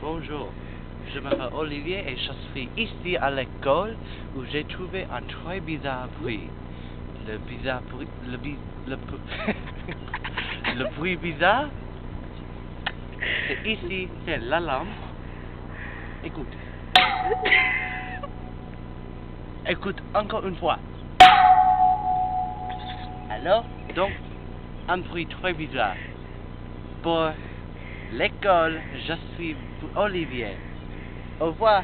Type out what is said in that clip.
bonjour. Je m'appelle Olivier et je suis ici à l'école où j'ai trouvé un très bizarre bruit. Le bizarre bruit... Le bruit bizarre, c'est ici, c'est la lampe. Écoute. Écoute encore une fois. Alors, donc, un bruit très bizarre. Pour l'école, je suis Olivier. Au revoir.